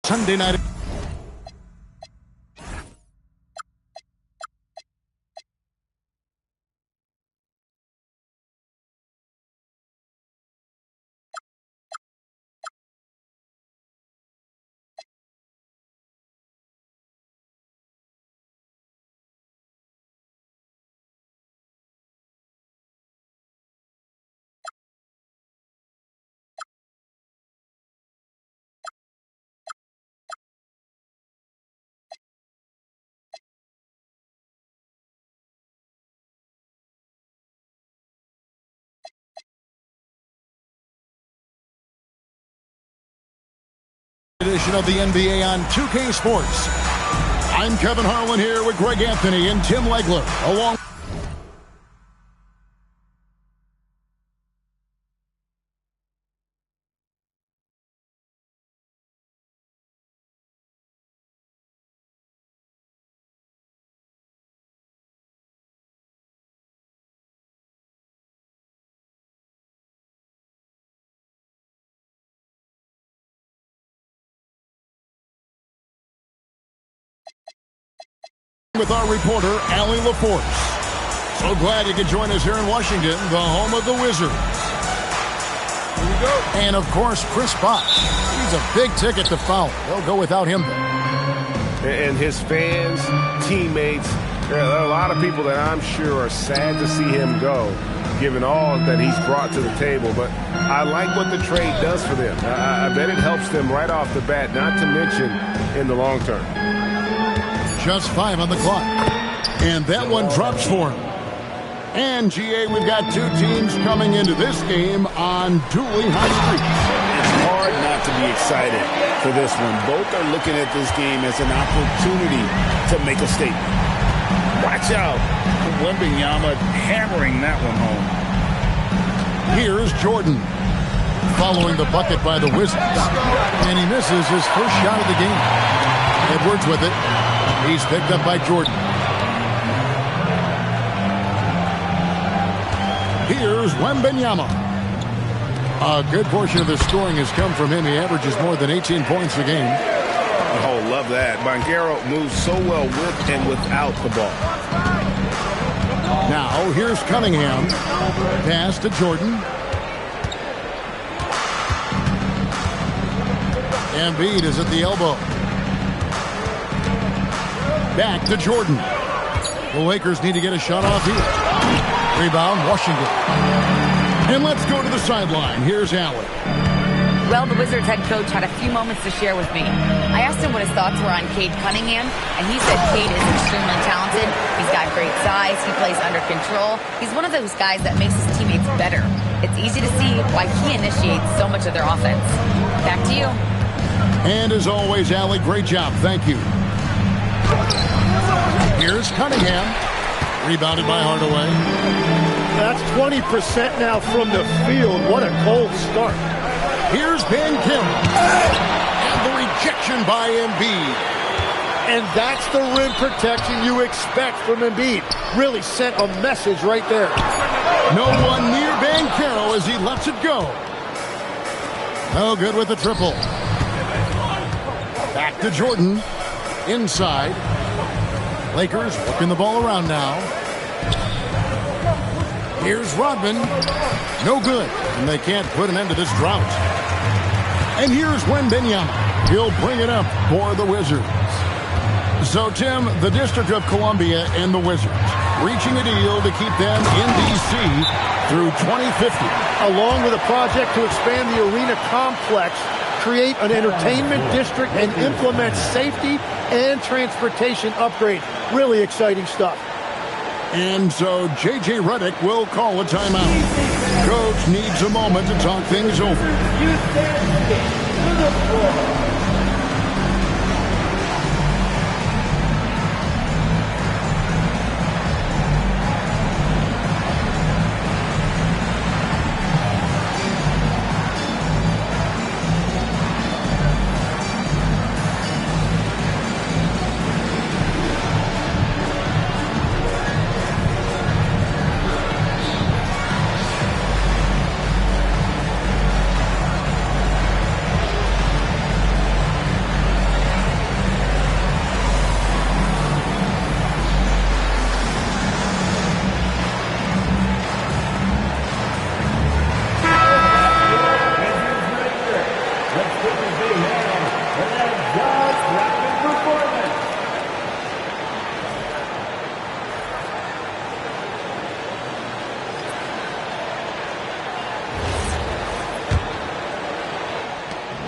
Sunday night. Edition of the NBA on 2K Sports. I'm Kevin Harlan here with Greg Anthony and Tim Legler along. With our reporter, Allie LaForce. So glad you could join us here in Washington, the home of the Wizards. Here we go. And, of course, Chris Bosh. He's a big ticket to follow. They'll go without him, though. And his fans, teammates, there are a lot of people that I'm sure are sad to see him go, given all that he's brought to the table. But I like what the trade does for them. I bet it helps them right off the bat, not to mention in the long term. Just 5 on the clock. And that one drops for him. And, GA, we've got two teams coming into this game on dueling hot streaks. It's hard not to be excited for this one. Both are looking at this game as an opportunity to make a statement. Watch out. Wembanyama hammering that one home. Here's Jordan. Following the bucket by the Wizards. And he misses his first shot of the game. Edwards with it. He's picked up by Jordan. Here's Wembanyama. A good portion of the scoring has come from him. He averages more than 18 points a game. Oh, love that. Banchero moves so well with and without the ball. Now, here's Cunningham. Pass to Jordan. Embiid is at the elbow. Back to Jordan. The Lakers need to get a shot off here. Rebound, Washington. And let's go to the sideline. Here's Allen. Well, the Wizards head coach had a few moments to share with me. I asked him what his thoughts were on Cade Cunningham, and he said Cade is extremely talented. He's got great size. He plays under control. He's one of those guys that makes his teammates better. It's easy to see why he initiates so much of their offense. Back to you. And as always, Allie, great job. Thank you. Here's Cunningham. Rebounded by Hardaway. That's 20% now from the field. What a cold start. Here's Banchero. And the rejection by Embiid. And that's the rim protection you expect from Embiid. Really sent a message right there. No one near Banchero as he lets it go. No good with the triple. Back to Jordan. Inside. Lakers working the ball around now. Here's Rodman. No good. And they can't put an end to this drought. And here's Wembanyama. He'll bring it up for the Wizards. So, Tim, the District of Columbia and the Wizards reaching a deal to keep them in D.C. through 2050. Along with a project to expand the arena complex, create an entertainment district, and implement safety and transportation upgrades. Really exciting stuff. And so J.J. Redick will call a timeout. Coach needs a moment to talk things over.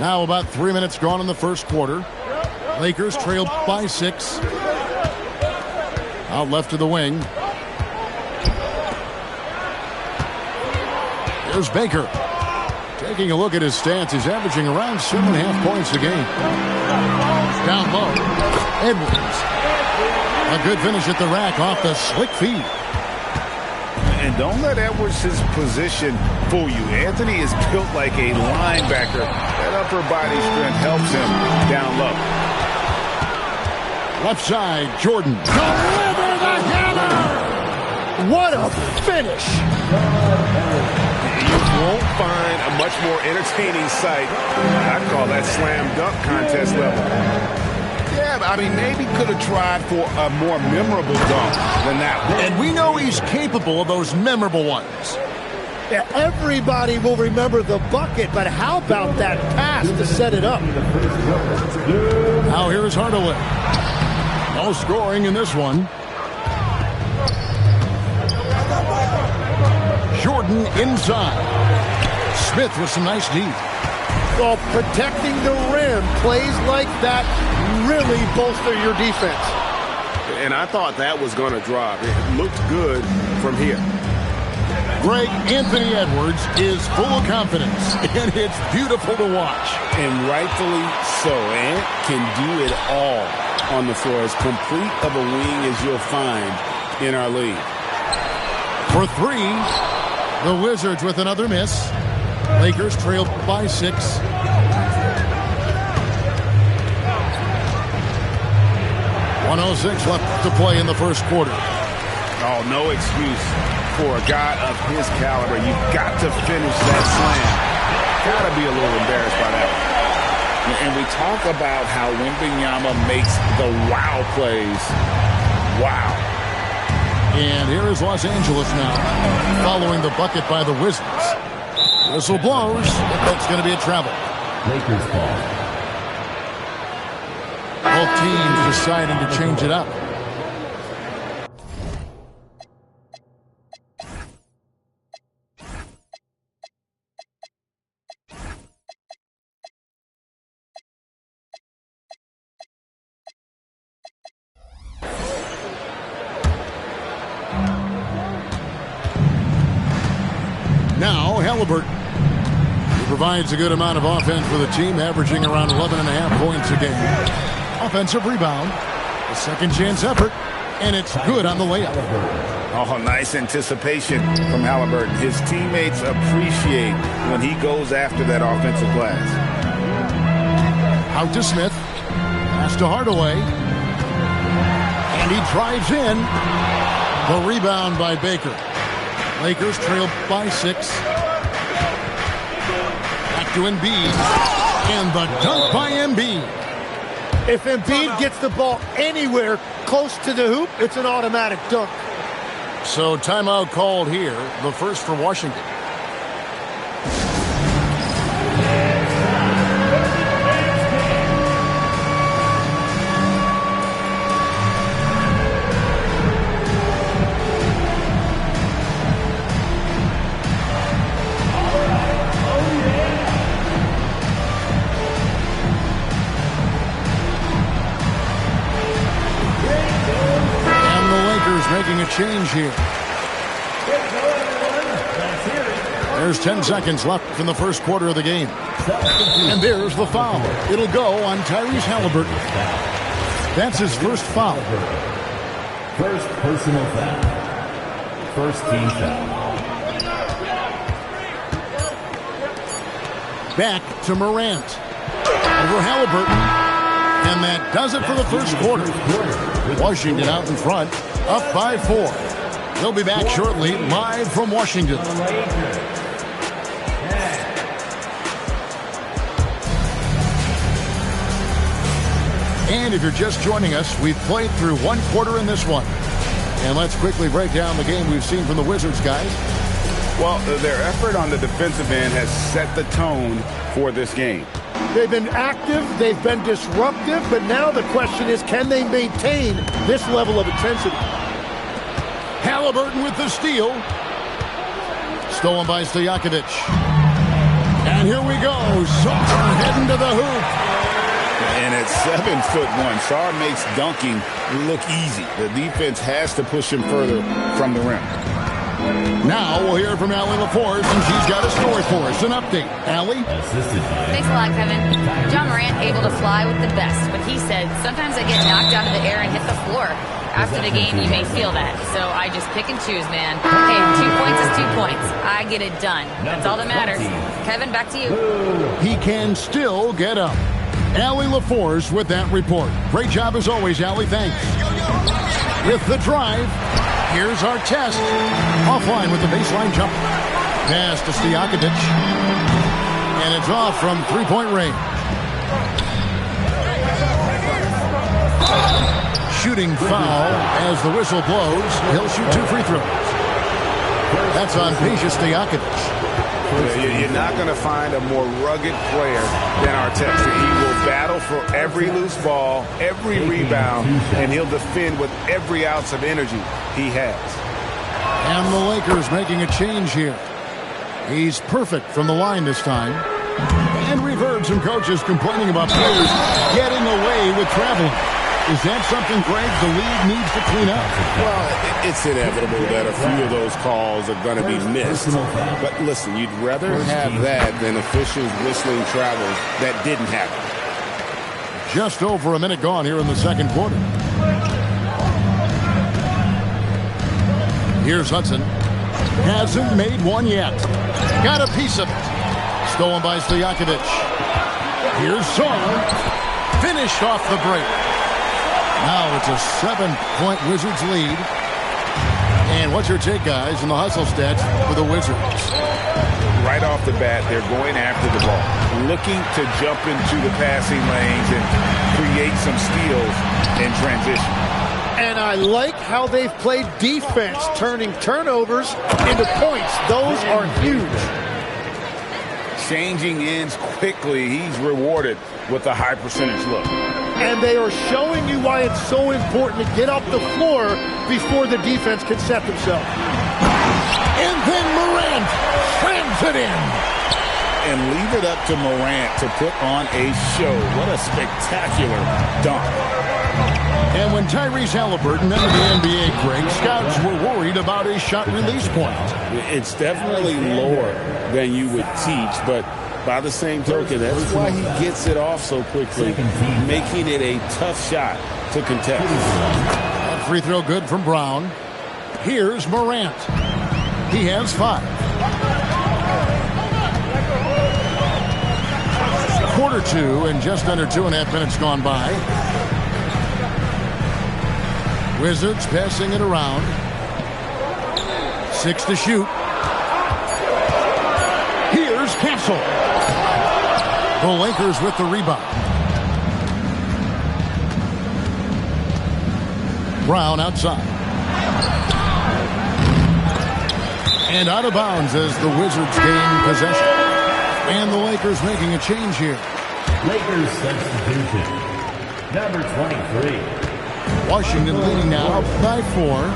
Now about 3 minutes gone in the first quarter. Lakers trailed by 6. Out left to the wing. Here's Baker. Taking a look at his stats, he's averaging around 7.5 points a game. Down low. Edwards. A good finish at the rack off the slick feed. And don't let Edwards' position fool you. Anthony is built like a linebacker. That upper body strength helps him down low. Left side, Jordan. Deliver the hammer! What a finish! You won't find a much more entertaining sight. I call that slam dunk contest level. Yeah, I mean, maybe could have tried for a more memorable dunk than that one. And we know he's capable of those memorable ones. Yeah, everybody will remember the bucket, but how about that pass to set it up? Now here's Hardaway. No scoring in this one. Jordan inside. Smith with some nice D. Well, protecting the rim, plays like that really bolster your defense. And I thought that was going to drop. It looked good from here. Greg, Anthony Edwards is full of confidence, and it's beautiful to watch. And rightfully so. Ant can do it all on the floor. As complete of a wing as you'll find in our league. For 3, the Wizards with another miss. Lakers trailed by 6. 1:06 left to play in the first quarter. Oh, no excuse for a guy of his caliber. You've got to finish that slam. Got to be a little embarrassed by that one. And we talk about how Wembanyama makes the wow plays. Wow. And here is Los Angeles now, following the bucket by the Wizards. Whistle blows. That's going to be a travel. Lakers ball. Both teams deciding to change it up. Now, Halliburton. He provides a good amount of offense for the team, averaging around 11.5 points a game. Offensive rebound. A second chance effort. And it's good on the layup. Oh, nice anticipation from Halliburton. His teammates appreciate when he goes after that offensive glass. Out to Smith. Pass to Hardaway. And he drives in. The rebound by Baker. Lakers trail by 6. Back to Embiid. And the dunk by Embiid. If Embiid gets the ball anywhere close to the hoop, it's an automatic dunk. So timeout called here, the first for Washington. Making a change here. There's 10 seconds left in the first quarter of the game. And there's the foul. It'll go on Tyrese Halliburton. That's his first foul. First personal foul. First team foul. Back to Morant. Over Halliburton. And that does it for the first quarter. Washington out in front, up by 4. They'll be back shortly, live from Washington. And if you're just joining us, we've played through one quarter in this one. And let's quickly break down the game we've seen from the Wizards, guys. Well, their effort on the defensive end has set the tone for this game. They've been active, they've been disruptive, but now the question is, can they maintain this level of intensity? Halliburton with the steal. Stolen by Stojakovic. And And here we go. Sarr heading to the hoop. And at 7'1", Sarr makes dunking look easy. The defense has to push him further from the rim. Now we'll hear from Allie LaForce, and she's got a story for us. An update. Allie? Thanks a lot, Kevin. John Morant able to fly with the best, but he said, sometimes I get knocked out of the air and hit the floor. After the game, you may feel that. So I just pick and choose, man. Hey, 2 points is 2 points. I get it done. That's all that matters. Kevin, back to you. He can still get up. Allie LaForce with that report. Great job as always, Allie. Thanks. With the drive, here's our test. Offline with the baseline jump. Pass to Stojakovic. And it's off from three-point range. Shooting foul as the whistle blows. He'll shoot 2 free throws. That's on Peja Stojakovic. You're not going to find a more rugged player than Arteta. He will battle for every loose ball, every rebound, and he'll defend with every ounce of energy he has. And the Lakers making a change here. He's perfect from the line this time. And we've heard some coaches complaining about players getting away with traveling. Is that something, Greg, the league needs to clean up? Well, it's inevitable that a few of those calls are going to be missed. But listen, you'd rather have that than officials whistling travels that didn't happen. Just over a minute gone here in the second quarter. Here's Hudson. Hasn't made one yet. Got a piece of it. Stolen by Stojakovic. Here's Sarr. Finished off the break. Now it's a 7-point Wizards lead. And what's your take, guys, in the hustle stats for the Wizards? Right off the bat, they're going after the ball, looking to jump into the passing lanes and create some steals in transition. And I like how they've played defense, turning turnovers into points. Those are huge. Changing ends quickly. He's rewarded with a high percentage look. And they are showing you why it's so important to get off the floor before the defense can set themselves. And then Morant slams it in. And leave it up to Morant to put on a show. What a spectacular dunk. And when Tyrese Halliburton entered the NBA, Greg, scouts were worried about his shot release point. It's definitely lower than you would teach, but by the same token, that's why he gets it off so quickly, making it a tough shot to contest. That free throw good from Brown. Here's Morant. He has 5. Quarter 2 and just under 2.5 minutes gone by. Wizards passing it around. 6 to shoot. Here's Castle. The Lakers with the rebound. Brown outside. And out of bounds as the Wizards gain possession. And the Lakers making a change here. Lakers substitution. Number 23. Washington leading now by 4.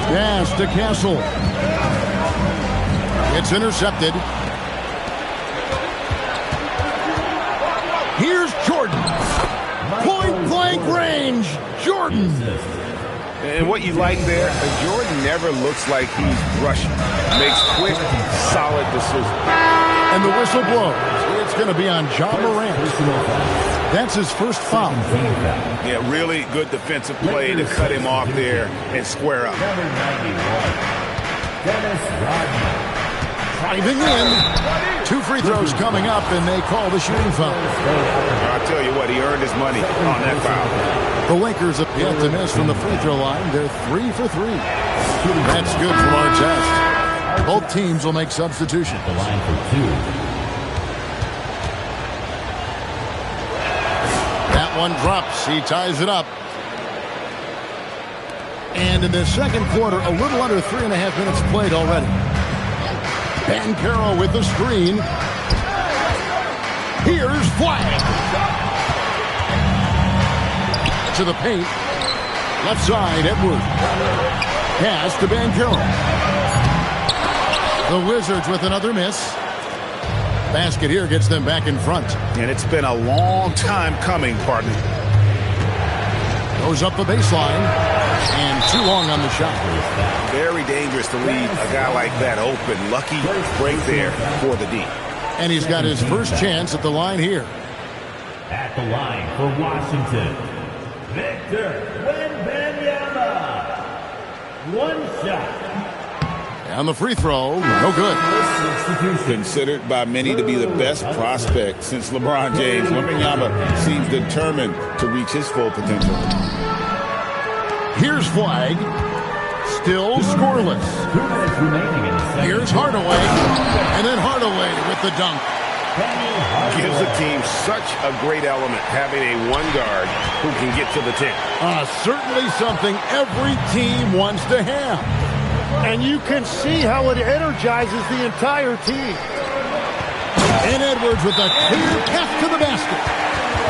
Pass to Castle. It's intercepted. Here's Jordan. Point-blank range. Jordan. And what you like there, Jordan never looks like he's rushing. Makes quick, solid decisions. And the whistle blows. It's going to be on John Morant. That's his first foul. Yeah, really good defensive play to cut him off there and square up. Number 91. Dennis Rodman. Driving in. 2 free throws coming up, and they call the shooting foul. I'll tell you what, he earned his money on that foul. The Lakers have yet to miss from the free throw line. They're 3 for 3. That's good from our test. Both teams will make substitutions. The line for 2. That one drops. He ties it up. And in the second quarter, a little under 3.5 minutes played already. Banchero with the screen. Here's Flag. To the paint. Left side, Edwards. Pass to Banchero. The Wizards with another miss. Basket here gets them back in front. And it's been a long time coming, partner. Goes up the baseline. And too long on the shot. Very dangerous to leave a guy like that open. Lucky break there for the D. And he's got his first chance at the line here. At the line for Washington, Victor Wembanyama. One shot. And the free throw, no good. Considered by many to be the best prospect since LeBron James, Wembanyama seems determined to reach his full potential. Here's Flag. Still scoreless. 2 minutes remaining in the second. Here's Hardaway. And then Hardaway with the dunk. Gives the team such a great element having a one guard who can get to the 10. Certainly something every team wants to have. And you can see how it energizes the entire team. And Edwards with a clear path to the basket.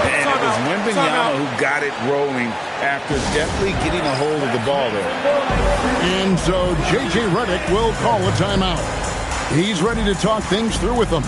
And it was Wembanyama who got it rolling after definitely getting a hold of the ball there. And so J.J. Redick will call a timeout. He's ready to talk things through with them.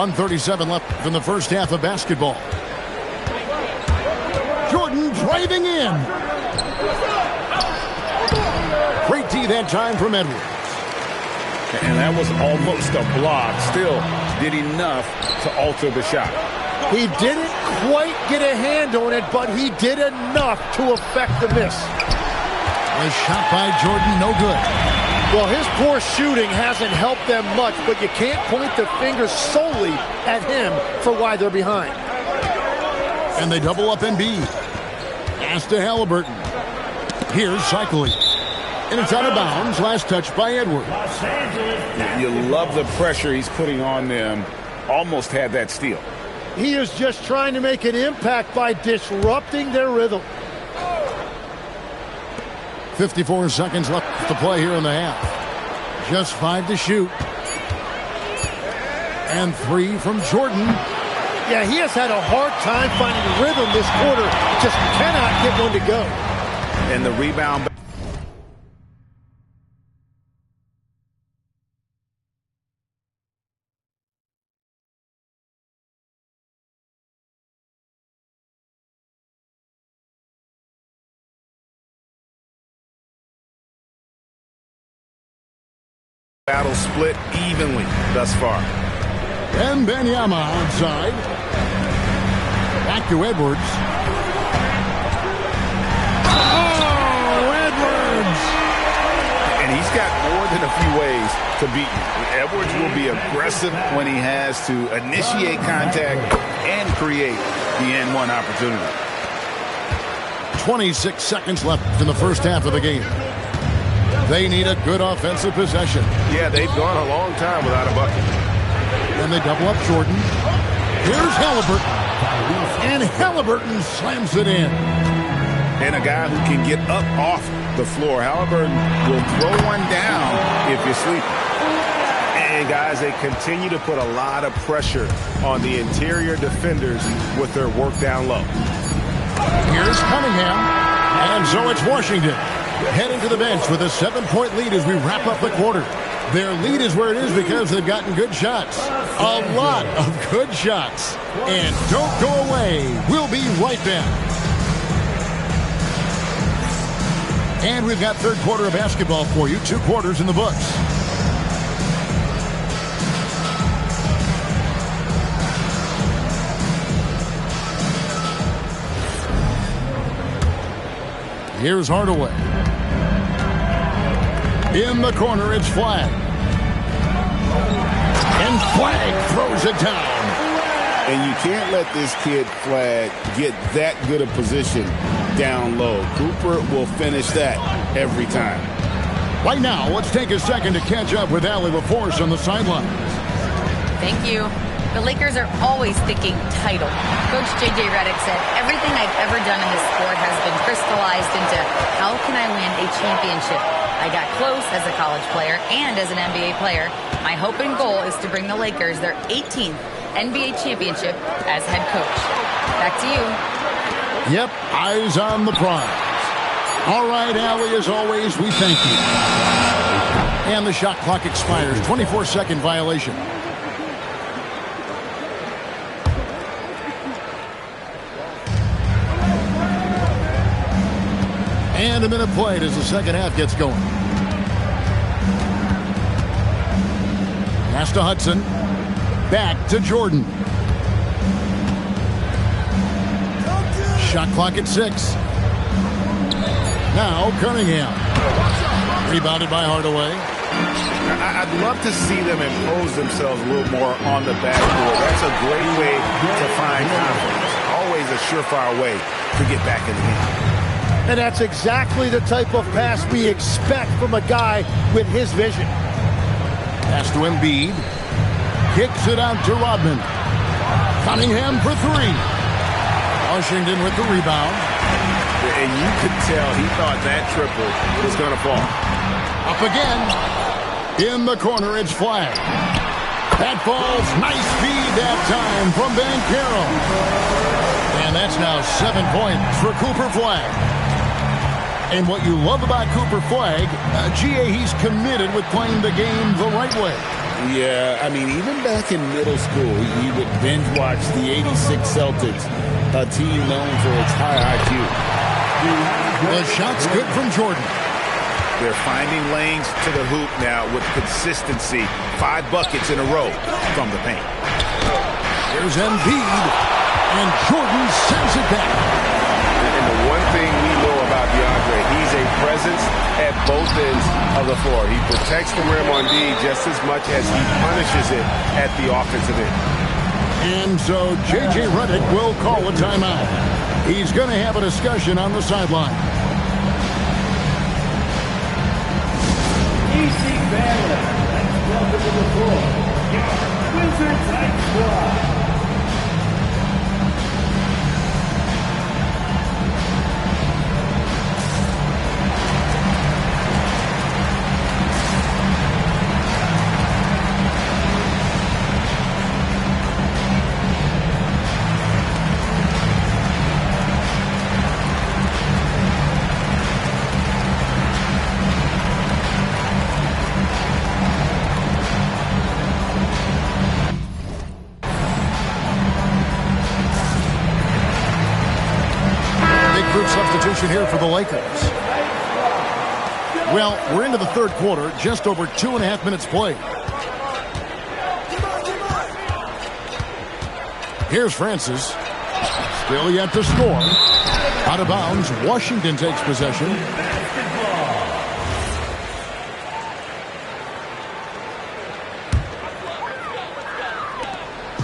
.137 left in the first half of basketball. Jordan driving in. Great D that time from Edwards. And that was almost a block. Still did enough to alter the shot. He didn't quite get a hand on it, but he did enough to affect the miss. The shot by Jordan, no good. Well, his poor shooting hasn't helped them much, but you can't point the finger solely at him for why they're behind. And they double up Embiid. Pass to Halliburton. Here's cycling. And it's out of bounds. Last touch by Edwards. You love the pressure he's putting on them. Almost had that steal. He is just trying to make an impact by disrupting their rhythm. 54 seconds left to play here in the half. Just 5 to shoot. And 3 from Jordan. Yeah, he has had a hard time finding rhythm this quarter. Just cannot get one to go. And the rebound. Battle split evenly thus far. And Wembanyama outside. Back to Edwards. Oh, Edwards! And he's got more than a few ways to beat you. Edwards will be aggressive when he has to initiate contact and create the N1 opportunity. 26 seconds left in the first half of the game. They need a good offensive possession. Yeah, they've gone a long time without a bucket. And they double up Jordan. Here's Halliburton. And Halliburton slams it in. And a guy who can get up off the floor. Halliburton will throw one down if you're sleeping. And guys, they continue to put a lot of pressure on the interior defenders with their work down low. Here's Cunningham. And so it's Washington heading to the bench with a 7-point lead as we wrap up the quarter. Their lead is where it is because they've gotten good shots. A lot of good shots. And don't go away. We'll be right back. And we've got third quarter of basketball for you. 2 quarters in the books. Here's Hardaway. In the corner, it's Flag. And Flag throws it down. And you can't let this kid Flag get that good a position down low. Cooper will finish that every time. Right now, let's take a second to catch up with Allie LaForce on the sidelines. Thank you. The Lakers are always thinking title. Coach J.J. Redick said, everything I've ever done in this sport has been crystallized into how can I win a championship? I got close as a college player and as an NBA player. My hope and goal is to bring the Lakers their 18th NBA championship as head coach. Back to you. Yep, eyes on the prize. All right, Allie, as always, we thank you. And the shot clock expires. 24-second violation. And a minute played as the second half gets going. Pass to Hudson. Back to Jordan. Shot clock at 6. Now Cunningham. Rebounded by Hardaway. I'd love to see them impose themselves a little more on the backboard. That's a great way to find confidence. Always a surefire way to get back in the game. And that's exactly the type of pass we expect from a guy with his vision. Pass to Embiid. Kicks it out to Rodman. Cunningham for 3. Washington with the rebound. And you could tell he thought that triple was going to fall. Up again. In the corner, it's Flagg. That falls. Nice feed that time from Banchero. And that's now 7 points for Cooper Flagg. And what you love about Cooper Flagg, GA, he's committed with playing the game the right way. Yeah, I mean, even back in middle school, he would binge watch the 86 Celtics, a team known for its high IQ. The shot's good from Jordan. They're finding lanes to the hoop now with consistency. 5 buckets in a row from the paint. Here's Embiid, and Jordan sends it back. And the one thing we know about DeAndre, he's a presence at both ends of the floor. He protects the rim on D just as much as he punishes it at the offensive end. And so J.J. Redick will call a timeout. He's going to have a discussion on the sideline. EC family, let's welcome to the floor, your Wizards Hype Squad. Here for the Lakers. Well, we're into the third quarter, just over 2.5 minutes played. Here's Francis. Still yet to score. Out of bounds, Washington takes possession.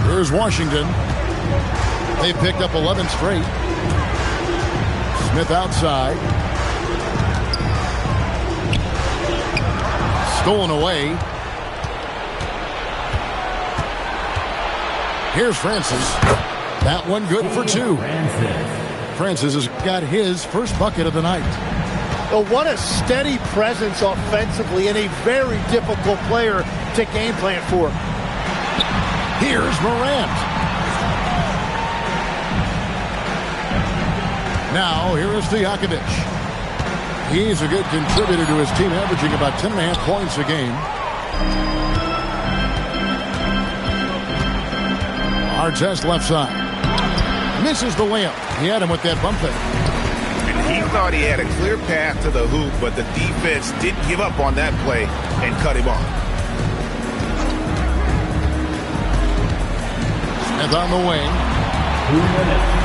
Here's Washington. They picked up 11 straight. Smith outside. Stolen away. Here's Francis. That one good for 2. Francis has got his first bucket of the night. Oh, what a steady presence offensively and a very difficult player to game plan for. Here's Morant. Now, here is Stojakovic. He's a good contributor to his team, averaging about 10.5 points a game. Artest left side. Misses the layup. He had him with that bump fake. And he thought he had a clear path to the hoop, but the defense didn't give up on that play and cut him off. Smith on the wing. 2 minutes.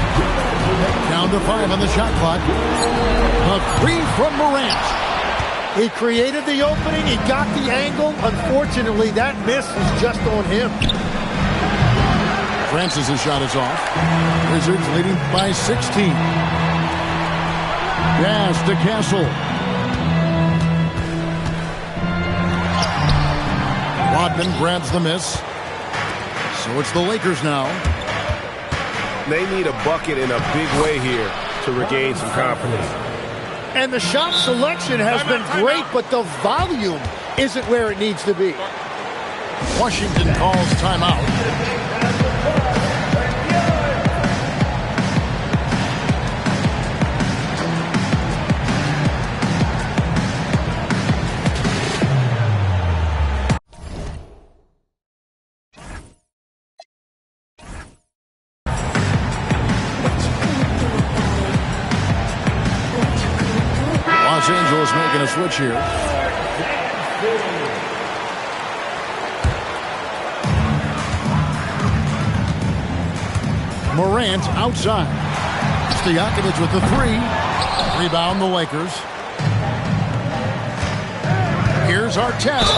Down to 5 on the shot clock. A 3 from Morant. He created the opening. He got the angle. Unfortunately, that miss is just on him. Francis' shot is off. Wizards leading by 16. Pass to Castle. Rodman grabs the miss. So it's the Lakers now. They need a bucket in a big way here to regain some confidence. And the shot selection has been great, but the volume isn't where it needs to be. Washington calls timeout. Los Angeles making a switch here. Morant outside. Stojakovic with the three. Rebound the Lakers. Here's Artest.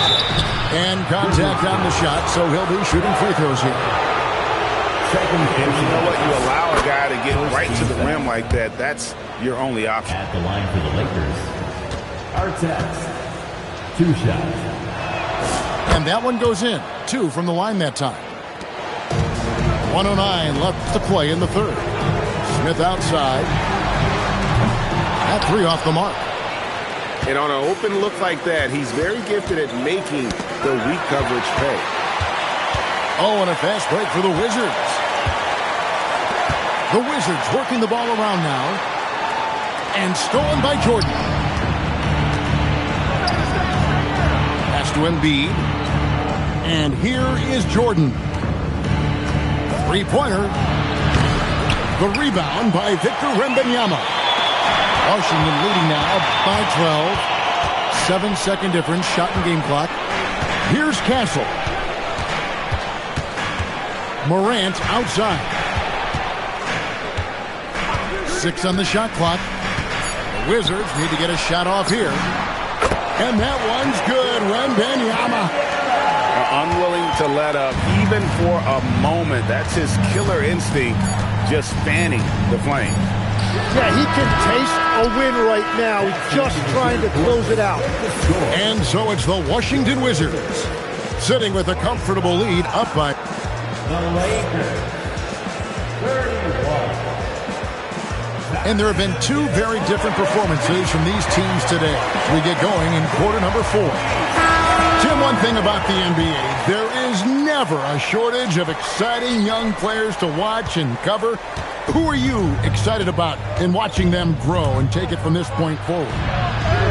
And contact on the shot, so he'll be shooting free throws here. And you know what? You allow a guy to get right to the rim like that. That's your only option. At the line for the Lakers, Artest. 2 shots. And that one goes in. 2 from the line that time. 1:09 left to play in the third. Smith outside. That 3 off the mark. And on an open look like that, he's very gifted at making the weak coverage pay. Oh, and a fast break for the Wizards. The Wizards working the ball around now. And stolen by Jordan. Pass to Embiid. And here is Jordan. Three-pointer. The rebound by Victor Wembanyama. Washington leading now by 12. 7-second difference, shot and game clock. Here's Castle. Morant outside. 6 on the shot clock. The Wizards need to get a shot off here. And that one's good. Wembanyama. Unwilling to let up even for a moment. That's his killer instinct, just fanning the flame. Yeah, he can taste a win right now. He's just trying to close it out. And so it's the Washington Wizards sitting with a comfortable lead up by... The Lakers, 31. And there have been 2 very different performances from these teams today. We get going in quarter number 4. Tim, one thing about the NBA, there is never a shortage of exciting young players to watch and cover. Who are you excited about in watching them grow and take it from this point forward?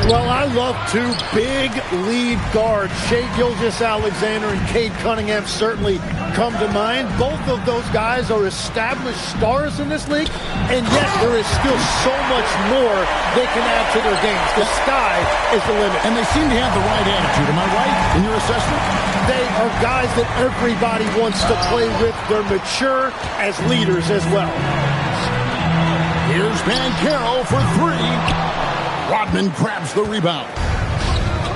Well, I love 2 big lead guards. Shai Gilgeous-Alexander and Cade Cunningham certainly come to mind. Both of those guys are established stars in this league, and yet there is still so much more they can add to their games. The sky is the limit. And they seem to have the right attitude. Am I right in your assessment? They are guys that everybody wants to play with. They're mature as leaders as well. Here's Banchero for 3. Rodman grabs the rebound.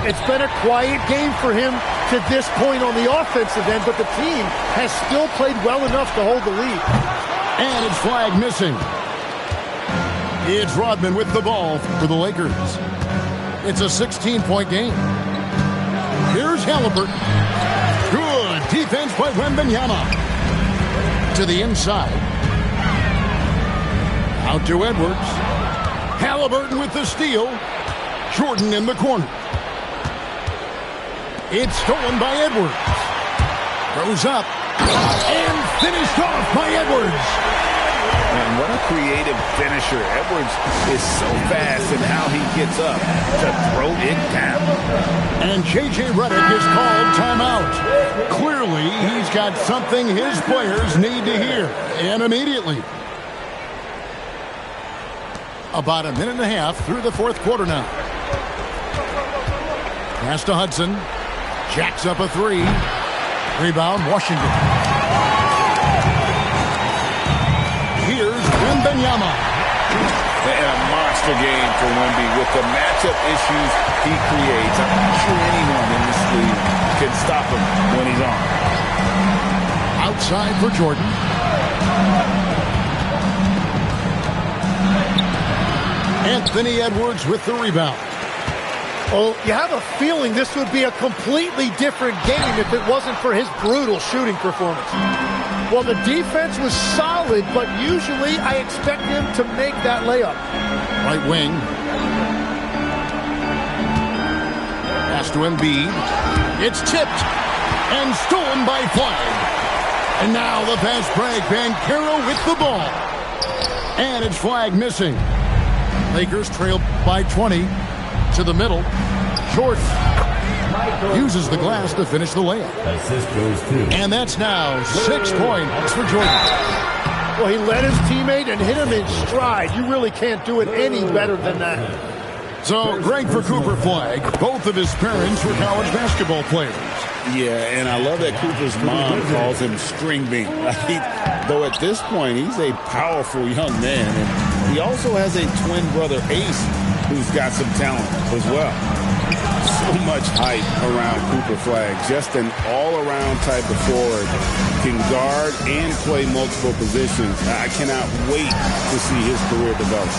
It's been a quiet game for him to this point on the offensive end, but the team has still played well enough to hold the lead. And it's flag missing. It's Rodman with the ball for the Lakers. It's a 16-point game. Here's Halliburton. Good defense by Wembanyama. To the inside. Out to Edwards. Halliburton with the steal. Jordan in the corner. It's stolen by Edwards. Throws up. And finished off by Edwards. And what a creative finisher. Edwards is so fast in how he gets up to throw it down. And J.J. Redick is called timeout. Clearly, he's got something his players need to hear. And immediately. About a minute and a half through the 4th quarter now. Pass to Hudson. Jacks up a 3. Rebound, Washington. Here's Wembanyama. And a monster game for Wemby with the matchup issues he creates. I'm not sure anyone in this league can stop him when he's on. Outside for Jordan. Anthony Edwards with the rebound. Well, you have a feeling this would be a completely different game if it wasn't for his brutal shooting performance. Well, the defense was solid, but usually I expect him to make that layup. Right wing. Pass to Embiid. It's tipped and stolen by Flagg. And now the fast break. Banchero with the ball. And it's Flagg missing. Lakers trail by 20 to the middle. Jordan uses the glass to finish the layup. Assist goes to. And that's now 6 points for Jordan. Well, he led his teammate and hit him in stride. You really can't do it any better than that. So great for Cooper Flagg. Both of his parents were college basketball players. Yeah, and I love that Cooper's mom calls him String Bean. Though at this point, he's a powerful young man. And he also has a twin brother, Ace, who's got some talent as well. So much hype around Cooper Flagg. Just an all-around type of forward. Can guard and play multiple positions. I cannot wait to see his career develop.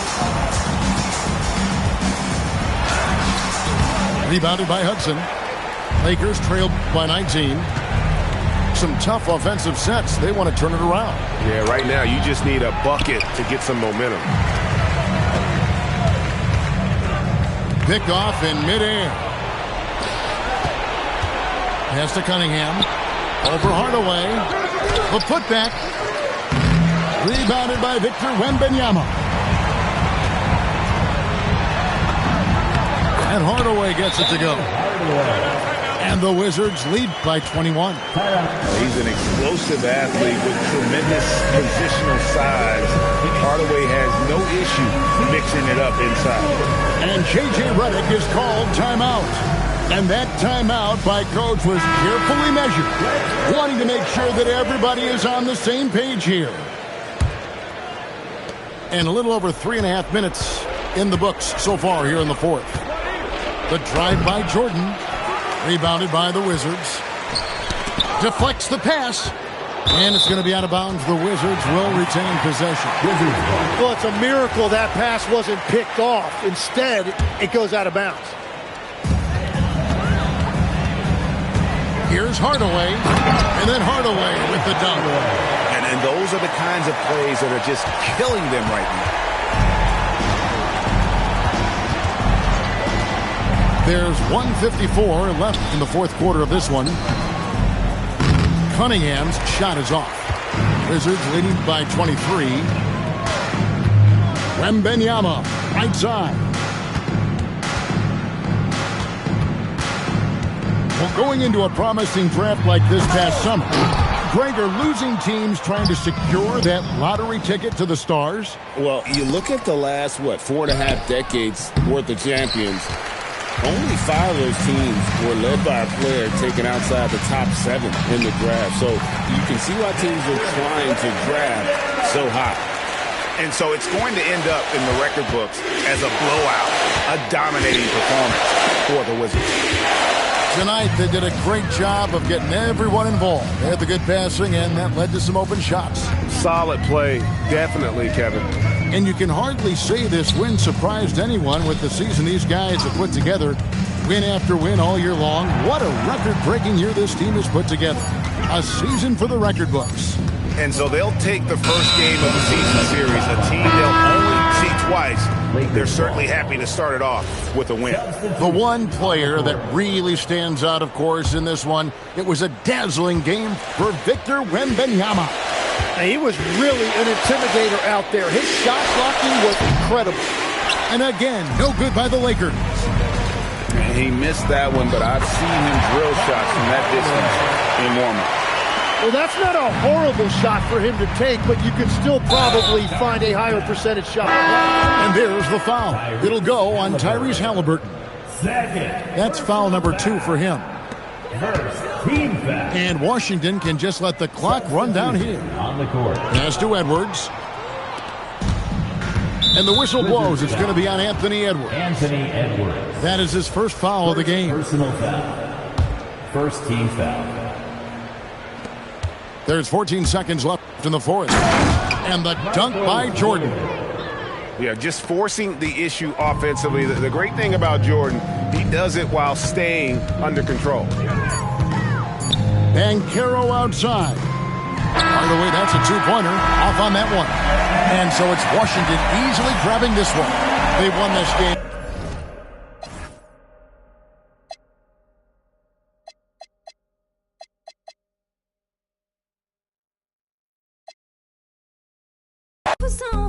Rebounded by Hudson. Lakers trail by 19. Some tough offensive sets. They want to turn it around. Yeah, right now you just need a bucket to get some momentum. Picked off in midair. Pass to Cunningham. Over Hardaway. The putback. Rebounded by Victor Wembanyama. And Hardaway gets it to go. And the Wizards lead by 21. He's an explosive athlete with tremendous positional size. Hardaway has no issue mixing it up inside. And J.J. Redick is called timeout. And that timeout by coach was carefully measured, wanting to make sure that everybody is on the same page here. And a little over 3.5 minutes in the books so far here in the fourth. The drive by Jordan. Rebounded by the Wizards. Deflects the pass. And it's going to be out of bounds. The Wizards will retain possession. Well, it's a miracle that pass wasn't picked off. Instead, it goes out of bounds. Here's Hardaway. And then Hardaway with the dunk. And those are the kinds of plays that are just killing them right now. There's 1:54 left in the fourth quarter of this one. Cunningham's shot is off. Wizards leading by 23. Wembanyama, right side. Well, going into a promising draft like this past summer, Greg, are losing teams trying to secure that lottery ticket to the stars? Well, you look at the last, 4.5 decades worth of champions. Only 5 of those teams were led by a player taken outside the top 7 in the draft. So you can see why teams are trying to draft so high. And so it's going to end up in the record books as a blowout, a dominating performance for the Wizards. Tonight, they did a great job of getting everyone involved. They had the good passing, and that led to some open shots. Solid play, definitely, Kevin. And you can hardly say this win surprised anyone with the season these guys have put together. Win after win all year long. What a record-breaking year this team has put together. A season for the record books. And so they'll take the first game of the season series, a team they'll only see twice. They're certainly happy to start it off with a win. The one player that really stands out, of course, in this one, it was a dazzling game for Victor Wembanyama. He was really an intimidator out there. His shot blocking was incredible. And again, no good by the Lakers. He missed that one, but I've seen him drill shots from that distance in warm-up. Well, that's not a horrible shot for him to take, but you can still probably find a higher percentage shot. And there's the foul. It'll go on Tyrese Halliburton. That's foul number 2 for him. And Washington can just let the clock run down here. Pass to Edwards. And the whistle blows. It's going to be on Anthony Edwards. That is his first foul of the game. Personal foul. First team foul. There's 14 seconds left in the fourth. And the dunk by Jordan. Yeah, just forcing the issue offensively. The great thing about Jordan, He does it while staying under control. Banchero outside. By the way, that's a two-pointer off on that one. And so it's Washington easily grabbing this one. They won this game. Was on.